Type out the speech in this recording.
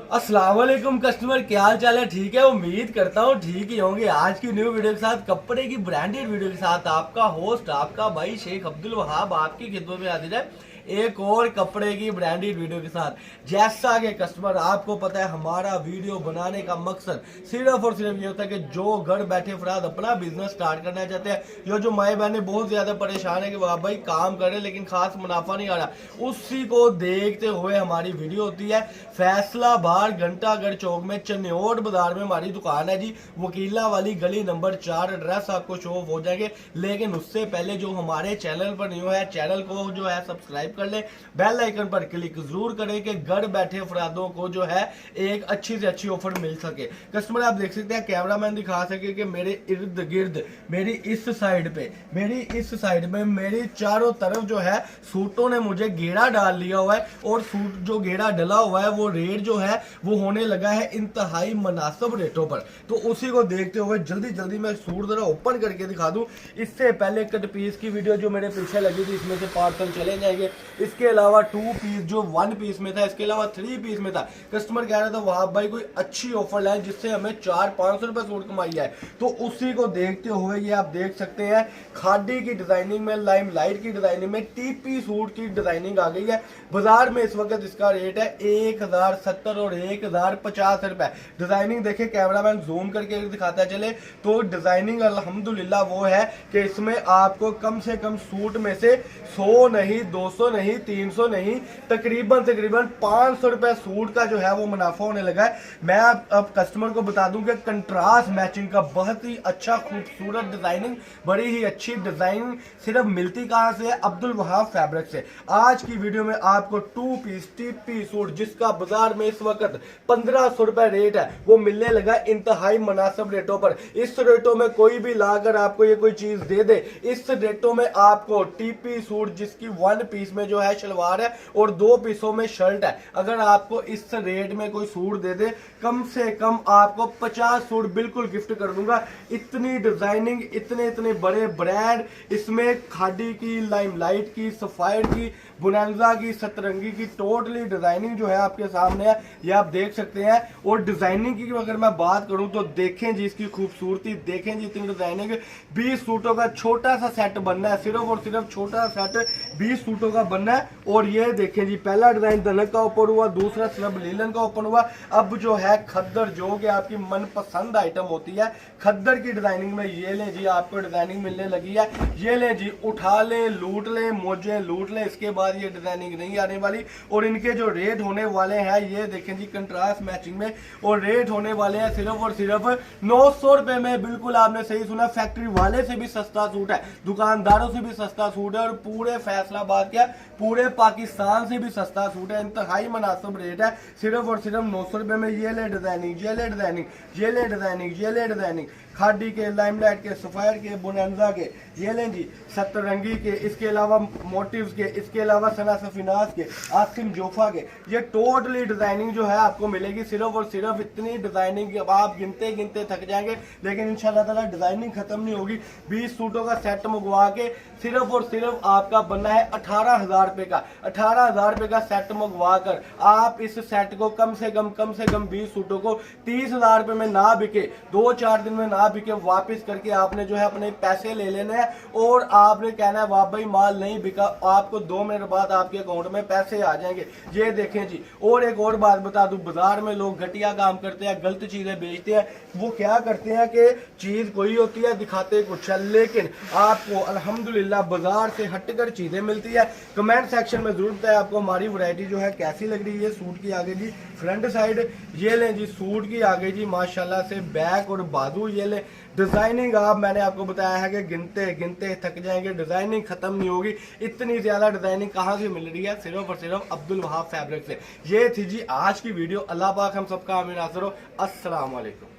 अस्सलाम वालेकुम कस्टमर, क्या हाल चाल है? ठीक है, उम्मीद करता हूँ ठीक ही होंगे। आज की न्यू वीडियो के साथ, कपड़े की ब्रांडेड वीडियो के साथ आपका होस्ट, आपका भाई शेख अब्दुल वहाब आपकी खिदमत में हाजिर है एक और कपड़े की ब्रांडेड वीडियो के साथ। जैसा कि कस्टमर आपको पता है, हमारा वीडियो बनाने का मकसद सिर्फ और सिर्फ ये होता है कि जो घर बैठे अफराद अपना बिजनेस स्टार्ट करना चाहते हैं, या जो माए बहनें बहुत ज्यादा परेशान है कि वह भाई काम करे लेकिन खास मुनाफा नहीं आ रहा, उसी को देखते हुए हमारी वीडियो होती है। फैसलाबाद घंटागढ़ चौक में चन्योट बाजार में हमारी दुकान है जी, वकीला वाली गली नंबर 4। एड्रेस आपको शो ऑफ हो जाएंगे, लेकिन उससे पहले जो हमारे चैनल पर न्यू है, चैनल को जो है सब्सक्राइब कर ले, बेल आइकन पर क्लिक जरूर करें कि घर बैठे अफरादों को जो है एक अच्छी से अच्छी ऑफर मिल सके। कस्टमर आप देख सकते हैं, कैमरामैन दिखा सके कि मेरे इर्द गिर्द, मेरी इस साइड पे, मेरी इस साइड में, मेरी चारों तरफ जो है सूटों ने मुझे घेरा डाल लिया हुआ है। और सूट जो घेरा डला हुआ है, वो रेट जो है वो होने लगा है इंतहाई मुनासिब रेटों पर। तो उसी को देखते हुए जल्दी जल्दी मैं सूट जरा ओपन करके दिखा दूं। इससे पहले कट पीस की वीडियो जो मेरे पीछे लगी थी, इसमें से पार्सल चले जाएंगे। इसके अलावा 2 पीस जो 1 पीस में था, इसके अलावा 3 पीस में था। कस्टमर कह रहा था वहाब भाई कोई अच्छी ऑफर लाए जिससे हमें 400-500 रुपए सूट कमाई है। तो उसी को देखते हुए ये आप देख सकते हैं, खादी की डिजाइनिंग में, लाइमलाइट की डिजाइनिंग में, टीपी सूट की डिजाइनिंग आ गई है। बाजार में इस वक्त इसका रेट है 1070 और 1050 रुपए। डिजाइनिंग देखिए, कैमरामैन जूम करके दिखाता चले तो डिजाइनिंग अल्हम्दुलिल्लाह वो है कि इसमें आपको कम से कम सूट में से 100 नहीं, 200 नहीं, 300 नहीं, तकरीबन 500 रुपए सूट का जो है वो मुनाफा होने लगा है। मैं अब कस्टमर को बता दूं कि कंट्रास्ट मैचिंग का बहुत ही अच्छा खूबसूरत डिजाइनिंग, बड़ी ही अच्छी डिजाइनिंग सिर्फ मिलती कहां से है? अब्दुल वहाब फैब्रिक से। आज की वीडियो में आपको 2 पीस टीपी सूट जिसका बाजार में इस वक्त 1500 रुपए रेट है, वो मिलने लगा इंतहाई मुनासिब रेटों पर। इस रेटों में कोई भी लाकर आपको ये कोई चीज दे दे, इस रेटों में आपको टीपी सूट जिसकी 1 पीस में जो है शलवार है और 2 पीसों में शर्ट है, अगर आपको इस रेट में कोई सूट दे दे, कम से कम आपको 50 सूट बिल्कुल गिफ्ट कर दूंगा। इतनी डिजाइनिंग, इतने इतने बड़े ब्रांड, इसमें खादी की, लाइमलाइट की, सफायर की, बुनंजा की, सतरंगी की, टोटली डिजाइनिंग जो है आपके सामने है, ये आप देख सकते हैं। और डिजाइनिंग की अगर मैं बात करूं तो देखें जी इसकी खूबसूरती, देखें जी इतनी डिजाइनिंग। 20 सूटों का छोटा सा सेट बनना है, सिर्फ और सिर्फ छोटा सा सेट 20 सूटों का बनना है। और ये देखें जी, पहला डिजाइन धनक का ओपन हुआ, दूसरा स्लब लीलन का ओपन हुआ। अब जो है खद्दर, जो कि आपकी मनपसंद आइटम होती है, खद्दर की डिजाइनिंग में ये लें जी, आपको डिजाइनिंग मिलने लगी है। ये लें जी, उठा लें, लूट लें, मौजें लूट लें। इसके बाद ये डिजाइनिंग नहीं आने वाली। और इनके जो रेट होने वाले हैं, ये देखें जी, कंट्रास्ट मैचिंग में, और रेट होने वाले हैं सिर्फ और सिर्फ 900 रुपए में। बिल्कुल आपने सही सुना, फैक्ट्री वाले से भी सस्ता सूट है, दुकानदारों से भी सस्ता सूट है, और पूरे फैसलाबाद क्या, पूरे पाकिस्तान से भी सस्ता सूट है। इंतहाई मुनासिब रेट है, सिर्फ और सिर्फ 900 रुपए में। ये ले डिजाइनिंग, ये ले डिजाइनिंग, ये ले डिजाइनिंग, ये ले डिजाइनिंग, खादी के, लाइमलाइट के, सफायर के, बुनंजा के, ये लें जी, सतरंगी के, इसके अलावा मोटिव्स के, इसके अलावा सना सफिनास के, आसिम जोफा के। ये टोटली डिजाइनिंग जो है आपको मिलेगी। सिर्फ और सिर्फ इतनी डिजाइनिंग आप गिनते गिनते थक जाएंगे, लेकिन इंशाल्लाह ताला डिजाइनिंग खत्म नहीं होगी। 20 सूटों का सेट मंगवा के सिर्फ और सिर्फ आपका बनना है 18,000 रुपए का। 18,000 रुपए का सेट मंगवा कर आप इस सेट को कम से कम 20 सूटों को 30,000 रुपए में ना बिके, 2-4 दिन में ना बिके, वापस करके आपने जो है अपने पैसे ले लेने हैं। और आपने कहना है वाह भाई माल नहीं बिका, आपको 2 मिनट बाद आपके अकाउंट में पैसे आ जाएंगे। ये देखें जी। और एक और बात बता दूं, बाजार में लोग घटिया काम करते हैं, गलत चीजें बेचते हैं। वो क्या करते हैं कि चीज कोई होती है, दिखाते कुछ है, लेकिन आपको अल्हम्दुलिल्लाह बाजार से हटकर चीजें मिलती है। कमेंट सेक्शन में जरूर बताएं आपको हमारी वैरायटी जो है कैसी लग रही है। सूट की आगे जी फ्रंट साइड, ये लें जी, सूट की आगे जी माशाल्लाह से बैक और बाजू, ये लें। डिजाइनिंग मैंने आपको बताया है कि गिनते गिनते थक जाएंगे, डिजाइनिंग खत्म नहीं होगी। इतनी ज्यादा डिजाइनिंग कहाँ से मिल रही है? सिर्फ और सिर्फ अब्दुल वहाब फैब्रिक से। ये थी जी आज की वीडियो। अल्लाह पाक हम सबका आमीन नासिर हो। अस्सलाम वालेकुम।